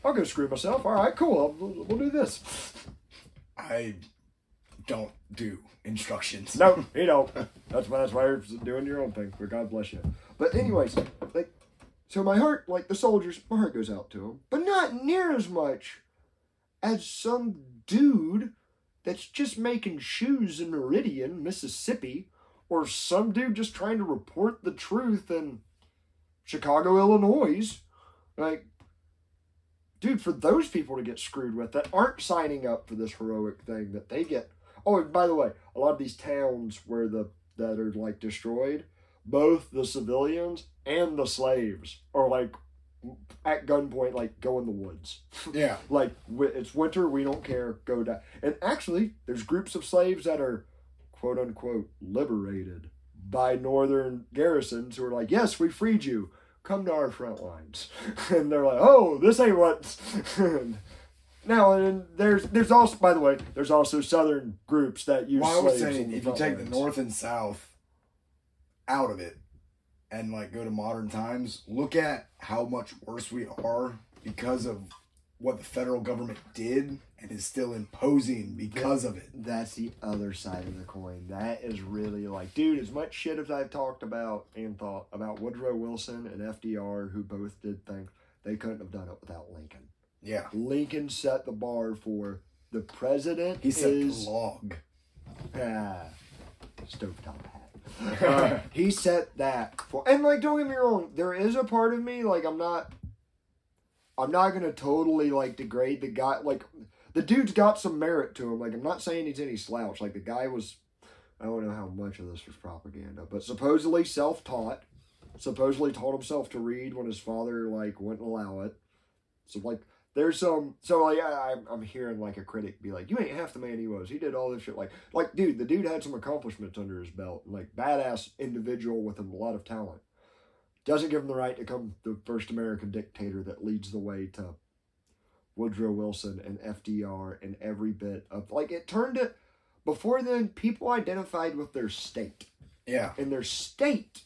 I'll go screw myself. All right, cool. We'll do this. I don't do instructions. No, you don't. That's why you're doing your own thing. For God bless you. But anyways, so my heart, the soldiers, my heart goes out to them, but not near as much as some dude that's just making shoes in Meridian, Mississippi, or some dude just trying to report the truth in Chicago, Illinois. Dude, for those people to get screwed with that aren't signing up for this heroic thing that they get. Oh, and by the way, a lot of these towns that are destroyed, both the civilians and the slaves are at gunpoint, go in the woods. Yeah. It's winter, we don't care, go die. And actually, there's groups of slaves that are, quote unquote, liberated by northern garrisons who are yes, we freed you. Come to our front lines. And they're like, oh, this ain't what. Now, and there's also, by the way, there's also southern groups that use slaves. I would say, in if you take the North and South out of it and go to modern times, look at how much worse we are because of what the federal government did and is still imposing because of it. That's the other side of the coin. That is really dude, as much shit as I've talked about and thought about Woodrow Wilson and FDR, who both did things, they couldn't have done it without Lincoln. Yeah. Lincoln set the bar for the president. He set the log. Stovetop hat. He set that for, and don't get me wrong, there is a part of me, I'm not gonna totally degrade the guy. The dude's got some merit to him. I'm not saying he's any slouch. The guy was, I don't know how much of this was propaganda, but supposedly self-taught, supposedly taught himself to read when his father wouldn't allow it. So there's some, I'm hearing a critic be you ain't half the man he was. He did all this shit. Dude, the dude had some accomplishments under his belt. Badass individual with a lot of talent. Doesn't give him the right to become the first American dictator that leads the way to Woodrow Wilson and FDR and every bit of, it turned it, before then, people identified with their state. Yeah. And their state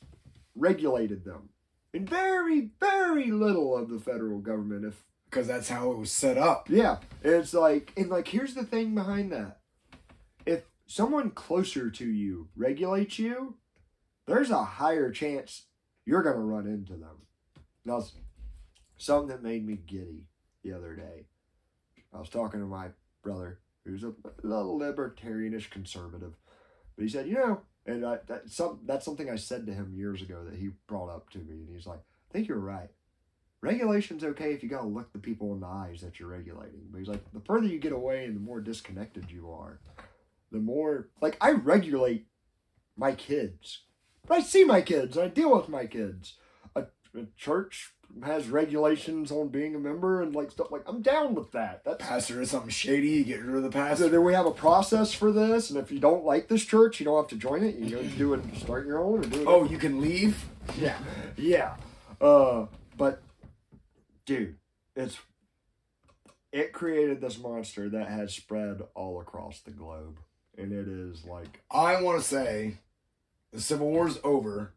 regulated them. And very, very little of the federal government, because that's how it was set up. Yeah. It's and here's the thing behind that. If someone closer to you regulates you, there's a higher chance you're going to run into them. Now, something that made me giddy the other day. I was talking to my brother, who's a little libertarianish conservative, But he said, and that's something I said to him years ago that he brought up to me, and he's like, I think you're right. Regulation's okay if you gotta look the people in the eyes that you're regulating. But he's like, the further you get away and the more disconnected you are, the more, like, I regulate my kids. I see my kids, I deal with my kids. A church has regulations on being a member and like stuff like I'm down with that. Pastor is something shady, you get rid of the pastor. So then we have a process for this, and if you don't like this church, you don't have to join it. You go do it, start your own, or do it. Oh, you can leave? Yeah. But dude, it created this monster that has spread all across the globe, and it is like, I want to say the Civil War's over,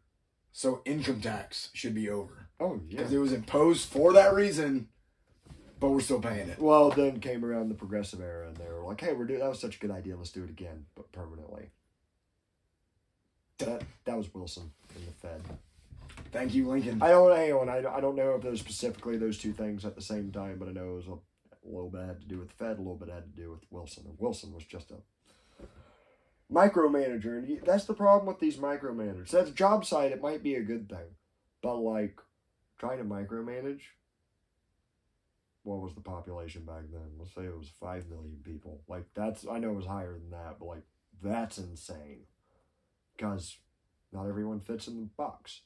so income tax should be over. Oh, yeah. Because it was imposed for that reason, but we're still paying it. Well, then came around the progressive era, and they were like, hey, that was such a good idea, let's do it again, but permanently. That was Wilson in the Fed. Thank you, Lincoln. I don't know if those specifically those two things at the same time, but I know it was a little bit had to do with the Fed, a little bit had to do with Wilson. And Wilson was just a micromanager, and that's the problem with these micromanagers. That's a job site, it might be a good thing, but like, trying to micromanage, what was the population back then? Let's say it was 5 million people. Like, I know it was higher than that, but like, that's insane. Because not everyone fits in the box.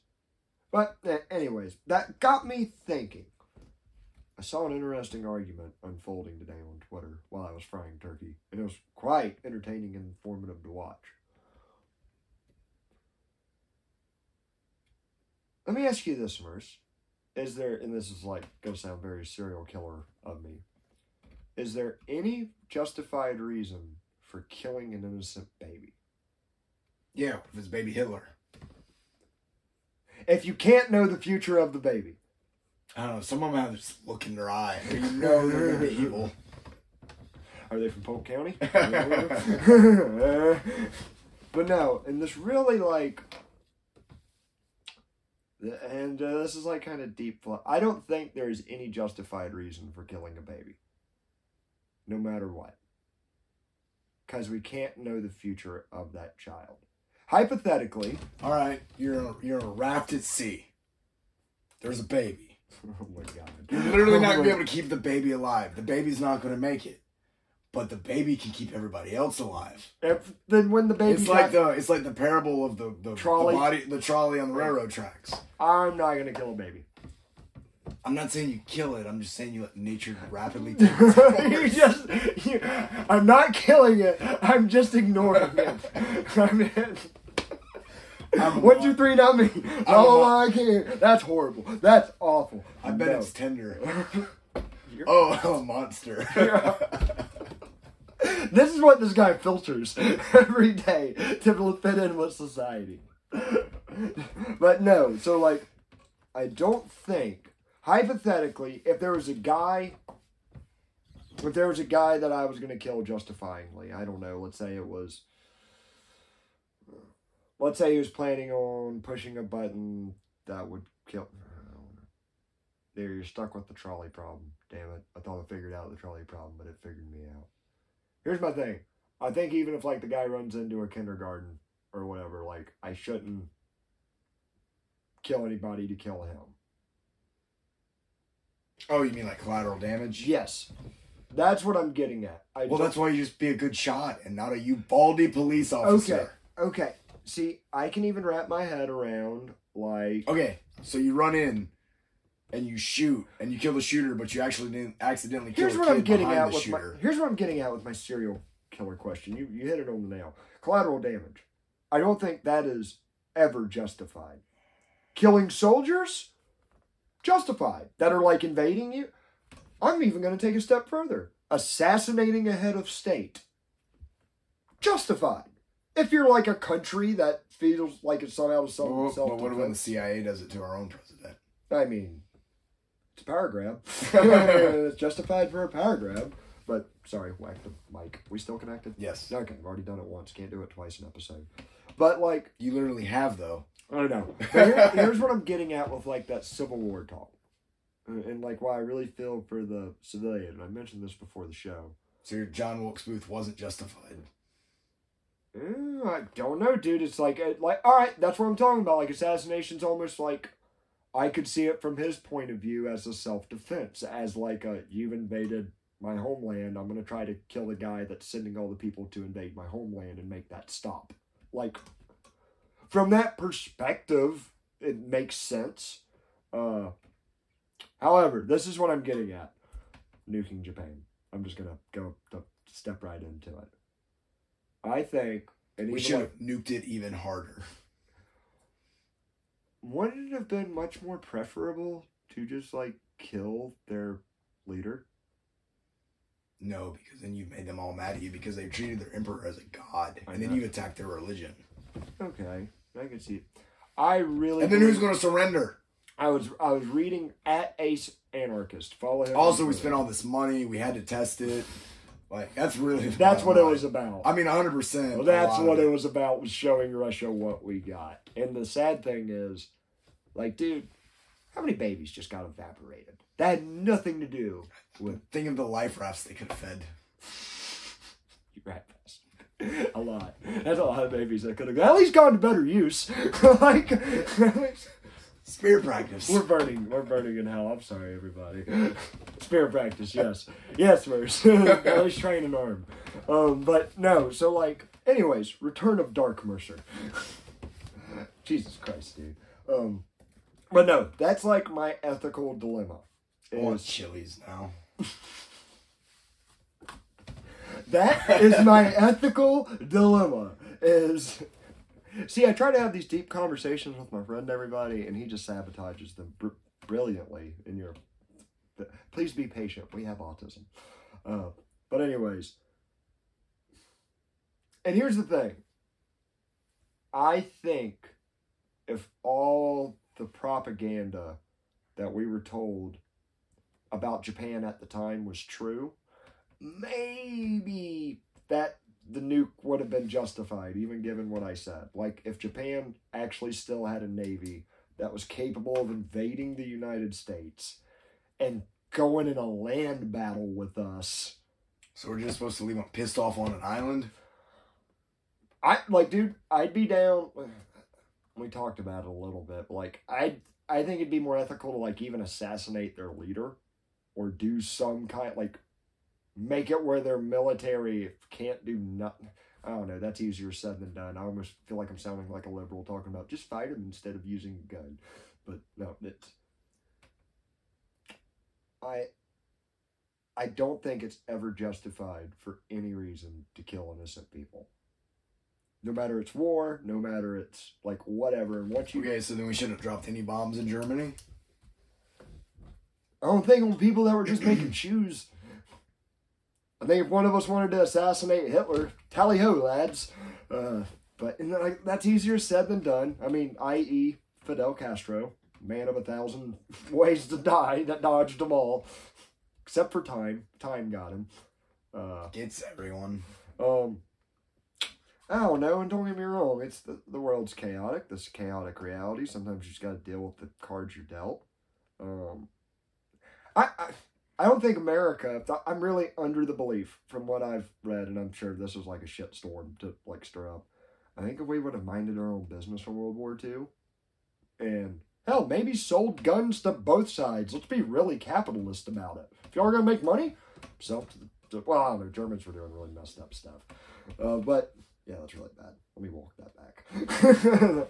But anyways, that got me thinking. I saw an interesting argument unfolding today on Twitter while I was frying turkey, and it was quite entertaining and informative to watch. Let me ask you this, Merce. Is there, and this is like going to sound very serial killer of me, is there any justified reason for killing an innocent baby? Yeah, if it's baby Hitler. If you can't know the future of the baby. I don't know, some of them have this look in their eye. You know they're going to be evil. Are they from Polk County? But no, and this really like, and this is like kind of deep. I don't think there's any justified reason for killing a baby. No matter what. Because we can't know the future of that child. Hypothetically. All right, you're in a raft at sea. There's a baby. Oh my God. You're literally not going to be able to keep the baby alive. The baby's not going to make it. But the baby can keep everybody else alive. Then when the baby it's like the parable of the trolley, the trolley on the railroad tracks. I'm not gonna kill a baby. I'm not saying you kill it. I'm just saying you let nature rapidly take its course. I'm not killing it. I'm just ignoring it. 1, 2, 3, not me. Oh, I can't. That's horrible. That's awful. I bet it's tender. Oh, a monster. This is what this guy filters every day to fit in with society. But no, so like, I don't think, hypothetically, if there was a guy that I was going to kill justifyingly, I don't know, let's say he was planning on pushing a button that would kill, there, you're stuck with the trolley problem. Damn it. I thought I figured out the trolley problem, but it figured me out. Here's my thing. I think even if, like, the guy runs into a kindergarten or whatever, like, I shouldn't kill anybody to kill him. Oh, you mean like collateral damage? Yes. That's what I'm getting at. That's why you just be a good shot and not a Uvalde police officer. Okay. See, I can even wrap my head around, like... Okay, so you run in and you shoot and you kill the shooter, but you actually didn't accidentally kill the kid behind the shooter. Here's what I'm getting at with my serial killer question. You hit it on the nail. Collateral damage. I don't think that is ever justified. Killing soldiers? Justified. That are like invading you? I'm even going to take a step further. Assassinating a head of state? Justified. If you're like a country that feels like it's somehow self-defense. But what when the CIA does it to our own president? I mean, it's a power grab. It's justified for a power grab. But, sorry, whack the mic. We still connected? Yes. Okay, I've already done it once. Can't do it twice an episode. But, like... You literally have, though. I don't know. But here's what I'm getting at with, like, that Civil War talk. And, like, why I really feel for the civilian. And I mentioned this before the show. So your John Wilkes Booth wasn't justified. I don't know, dude. It's like, all right, that's what I'm talking about. Like, assassination's almost like, I could see it from his point of view as a self-defense, as like you've invaded my homeland. I'm going to try to kill the guy that's sending all the people to invade my homeland and make that stop. Like, from that perspective, it makes sense. However, this is what I'm getting at. Nuking Japan. I'm just going to step right into it. I think... And we should have nuked it even harder. Wouldn't it have been much more preferable to just, like, kill their leader? No, because then you've made them all mad at you because they've treated their emperor as a god. And then you've attacked their religion. Okay, I can see it. And then who's going to surrender? I was reading at Ace Anarchist. Follow him. Also, we spent all this money. We had to test it. Like, that's what it was about. I mean, 100%. Well, that's what it was about, was showing Russia what we got. And the sad thing is, like, dude, how many babies just got evaporated? That had nothing to do with... Think of the life rafts they could have fed. You rat bastard. A lot. That's a lot of babies that could have at least gone to better use. Like... Spirit practice. We're burning in hell. I'm sorry, everybody. Spirit practice, yes. Yes, Merce. At least train an arm. But no, so like, anyways, Return of Dark Mercer. Jesus Christ, dude. But no, that's like my ethical dilemma. I want chilies now. That is my ethical dilemma. See, I try to have these deep conversations with my friend and everybody, and he just sabotages them brilliantly. Please be patient. We have autism. But anyways. And here's the thing. I think if all the propaganda that we were told about Japan at the time was true, maybe the nuke would have been justified, even given what I said. Like, if Japan actually still had a navy that was capable of invading the United States and going in a land battle with us. So we're just supposed to leave them pissed off on an island? I'd be down. We talked about it a little bit. Like, I think it'd be more ethical to, like, even assassinate their leader or do some kind, like, make it where their military can't do nothing. I don't know. That's easier said than done. I almost feel like I'm sounding like a liberal talking about just fight them instead of using a gun. But no, I don't think it's ever justified for any reason to kill innocent people. No matter it's war, no matter it's like whatever. And Okay, so then we shouldn't have dropped any bombs in Germany? I don't think on people that were just making shoes. I think if one of us wanted to assassinate Hitler, tally-ho, lads. But that's easier said than done. I mean, i.e. Fidel Castro, man of 1,000 ways to die, that dodged them all. Except for time. Time got him. Gets everyone. I don't know, and don't get me wrong, it's the world's chaotic. This is chaotic reality. Sometimes you just got to deal with the cards you're dealt. I don't think America, I'm really under the belief from what I've read, and I'm sure this is like a shitstorm to like stir up. I think if we would have minded our own business from World War II, and hell, maybe sold guns to both sides. Let's be really capitalist about it. If y'all are going to make money, sell to well, I don't know, Germans were doing really messed up stuff. But, yeah, that's really bad. Let me walk that back.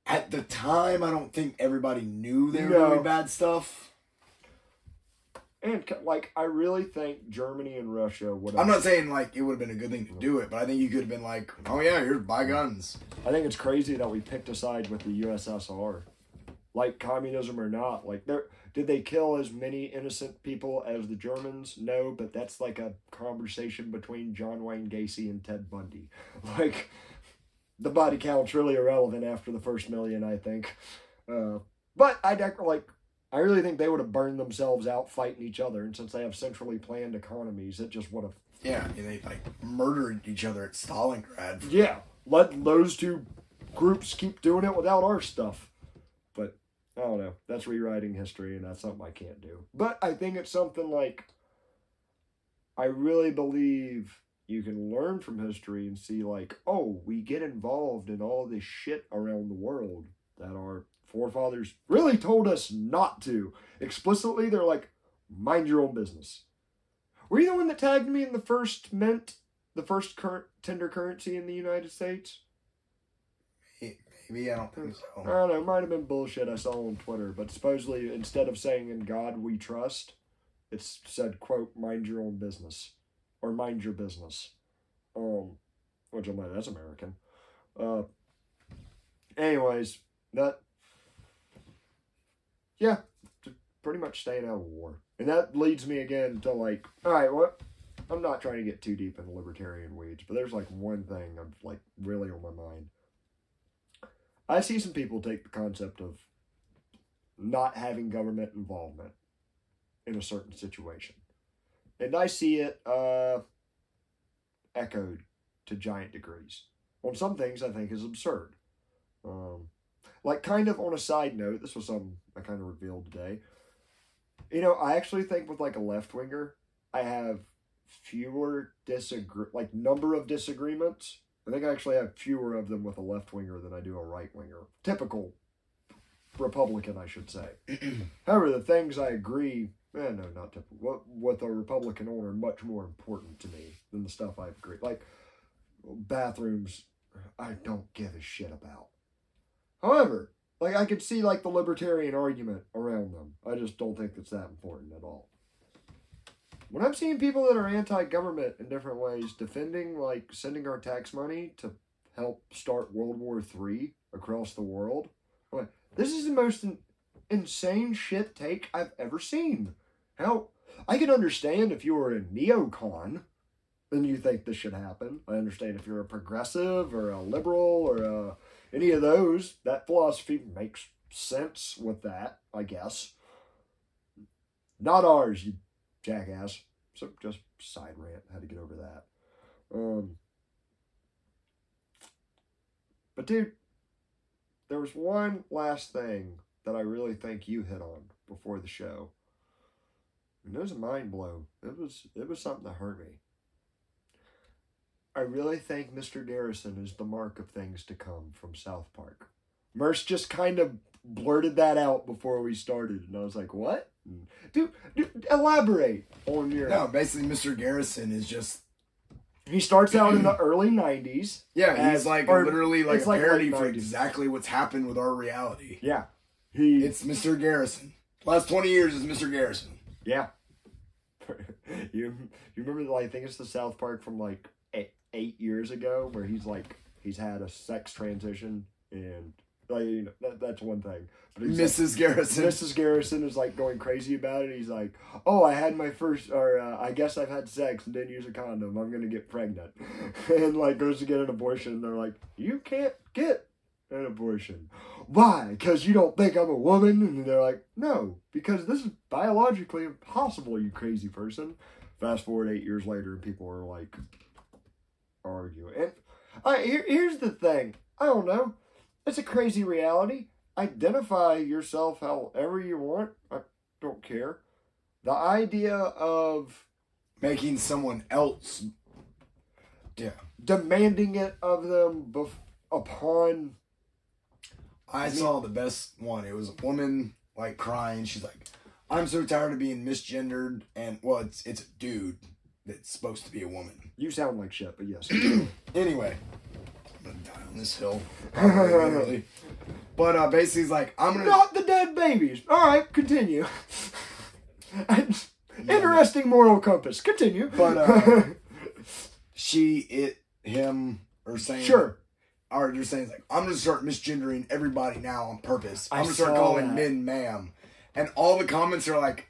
At the time, I don't think everybody knew they were doing bad stuff. And, like, I really think Germany and Russia would have... I'm not saying, like, it would have been a good thing to do it, but I think you could have been like, oh, yeah, here's buy guns. I think it's crazy that we picked a side with the USSR. Like, communism or not. Like, did they kill as many innocent people as the Germans? No, but that's like a conversation between John Wayne Gacy and Ted Bundy. Like, the body count's really irrelevant after the first million, I think. But I really think they would have burned themselves out fighting each other, and since they have centrally planned economies, it just would have... Yeah, they, like, murdered each other at Stalingrad. Yeah, let those two groups keep doing it without our stuff. But, I don't know, that's rewriting history, and that's something I can't do. But I think it's something like, I really believe you can learn from history and see, like, oh, we get involved in all this shit around the world that our forefathers really told us not to. Explicitly, they're like, mind your own business. Were you the one that tagged me in the first mint, the first tender currency in the United States? Maybe, I don't think so. I don't know, it might have been bullshit I saw on Twitter, but supposedly, instead of saying, in God we trust, it's said, quote, mind your own business. Or mind your business. Which I'm like, that's American. Anyways, yeah, pretty much staying out of war. And that leads me again to like, alright, what? I'm not trying to get too deep into libertarian weeds, but there's like one thing I'm like really on my mind. I see some people take the concept of not having government involvement in a certain situation. And I see it echoed to giant degrees. On some things, I think is absurd. Like, kind of on a side note, this was something I kind of revealed today. You know, I actually think with, like, a left-winger, I have fewer number of disagreements. I think I actually have fewer of them with a left-winger than I do a right-winger. Typical Republican, I should say. However, the things I agree... no, not typical. What a Republican on are much more important to me than the stuff I agree. Like, bathrooms, I don't give a shit about. However, like, I could see, like, the libertarian argument around them. I just don't think it's that important at all. When I'm seeing people that are anti-government in different ways defending, like, sending our tax money to help start World War III across the world, I'm like, this is the most insane shit take I've ever seen. Hell, I can understand if you were a neocon and you think this should happen. I understand if you're a progressive or a liberal or any of those. That philosophy makes sense with that, I guess. Not ours, you jackass. So just side rant. Had to get over that. But dude, there was one last thing that I really think you hit on before the show. And it was a mind blow. It was something that hurt me. I really think Mr. Garrison is the mark of things to come from South Park. Merce just kind of blurted that out before we started, and I was like, what? Dude, elaborate on your... No, basically Mr. Garrison is just... He starts out in the early 90s. Yeah, he's like literally like a parody for 90s. exactly what's happened with our reality. Yeah. It's Mr. Garrison. Last 20 years is Mr. Garrison. Yeah. You remember, like, I think it's the South Park from, like, 8 years ago, where he's had a sex transition, and, like, you know, that's one thing. But Mrs. Garrison. Mrs. Garrison is, like, going crazy about it. He's like, oh, I had my first, or I guess I've had sex and didn't use a condom. I'm going to get pregnant. And, like, goes to get an abortion, and they're like, you can't get an abortion. Why? Because you don't think I'm a woman? And they're like, no, because this is biologically impossible, you crazy person. Fast forward 8 years later, and people are like arguing. And here's the thing. I don't know. It's a crazy reality. Identify yourself however you want. I don't care. The idea of making someone else demanding it of them upon... I saw the best one. It was a woman, like, crying. She's like, I'm so tired of being misgendered. And, well, it's a dude that's supposed to be a woman. You sound like shit, but yes. Anyway, I'm going to die on this hill. Literally. But basically, he's like, I'm going to... Not the dead babies. All right, continue. Interesting moral compass. Continue. But him, or saying... Sure. Or you're saying, like, I'm going to start misgendering everybody now on purpose. I'm going to start calling men ma'am. And all the comments are like,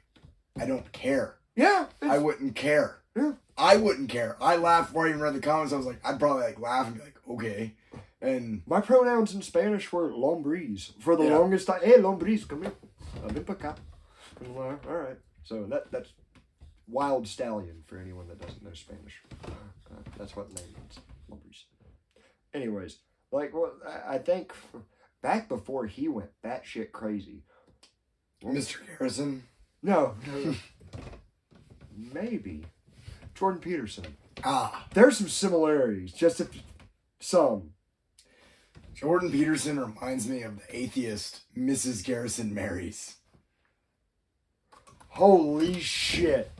I don't care. Yeah. I wouldn't care. Yeah. I wouldn't care. I laughed before I even read the comments. I was like, I'd probably like laugh and be like, okay. And my pronouns in Spanish were lombriz. For the longest time, hey, lombriz, come here. Ven pa acá. All right. So that's wild stallion for anyone that doesn't know Spanish. That's what the name means. Lombriz. Anyways. Like, well, I think back before he went batshit crazy. Mr. Garrison? No. Maybe. Jordan Peterson. There's some similarities, just some. Jordan Peterson reminds me of the atheist Mrs. Garrison marries. Holy shit.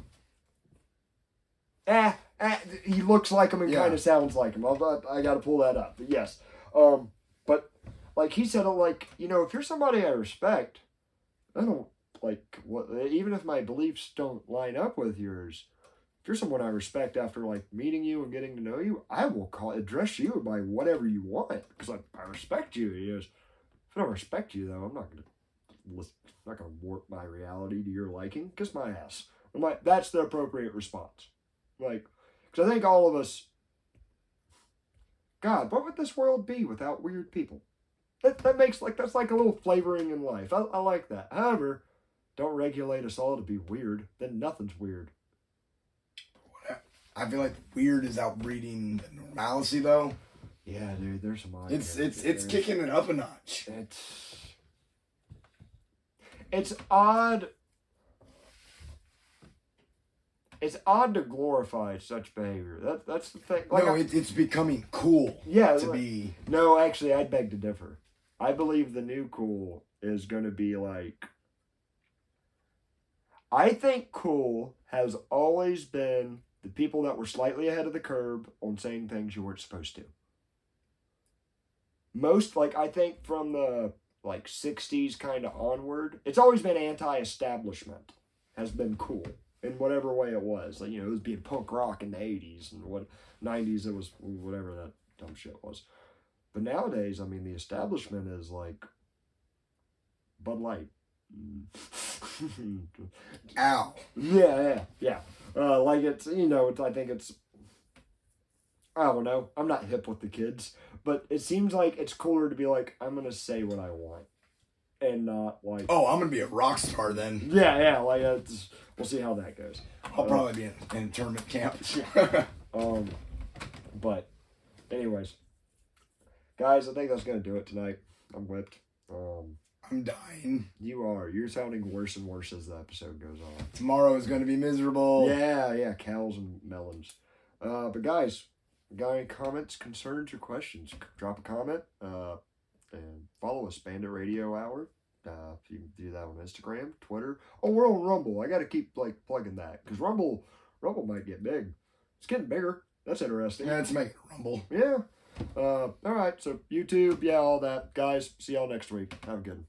He looks like him and kind of sounds like him. I got to pull that up. But yes. But like he said, like, you know, if you're somebody I respect, I don't like what, even if my beliefs don't line up with yours, if you're someone I respect after like meeting you and getting to know you, I will address you by whatever you want because I respect you. He goes, if I don't respect you though, I'm not gonna warp my reality to your liking. Kiss my ass. I'm like, that's the appropriate response. Like, because I think all of us, God, what would this world be without weird people? That makes that's like a little flavoring in life. I like that. However, don't regulate us all to be weird. Then nothing's weird. I feel like weird is outbreeding the normalcy, though. Yeah, dude, there's some odd. It's kicking it up a notch. It's odd. It's odd to glorify such behavior. That's the thing. Like it's becoming cool. Yeah, to be. No, actually, I'd beg to differ. I believe the new cool is going to be like. I think cool has always been the people that were slightly ahead of the curve on saying things you weren't supposed to. Most, like, I think from the, 60s kind of onward, it's always been anti-establishment, has been cool, in whatever way it was. Like, it was being punk rock in the 80s, and 90s it was whatever that dumb shit was. But nowadays, I mean, the establishment is, like, Bud Light. Ow. Yeah. It's, I think it's, I don't know. I'm not hip with the kids, but it seems like it's cooler to be like, I'm going to say what I want. And not like... Oh, I'm going to be a rock star then. Yeah, we'll see how that goes. I'll probably be in a tournament camp. But, anyways. Guys, I think that's going to do it tonight. I'm whipped. I'm dying. You are. You're sounding worse and worse as the episode goes on. Tomorrow is going to be miserable. Yeah, cows and melons. But guys, got any comments, concerns, or questions? Drop a comment. And follow us, Bandit Radio Hour. If you do that on Instagram, Twitter. Oh, we're on Rumble. I got to keep plugging that because Rumble might get big. It's getting bigger. That's interesting. Yeah, it's making a rumble. Yeah. All right. So YouTube, all that. Guys, see y'all next week. Have a good one.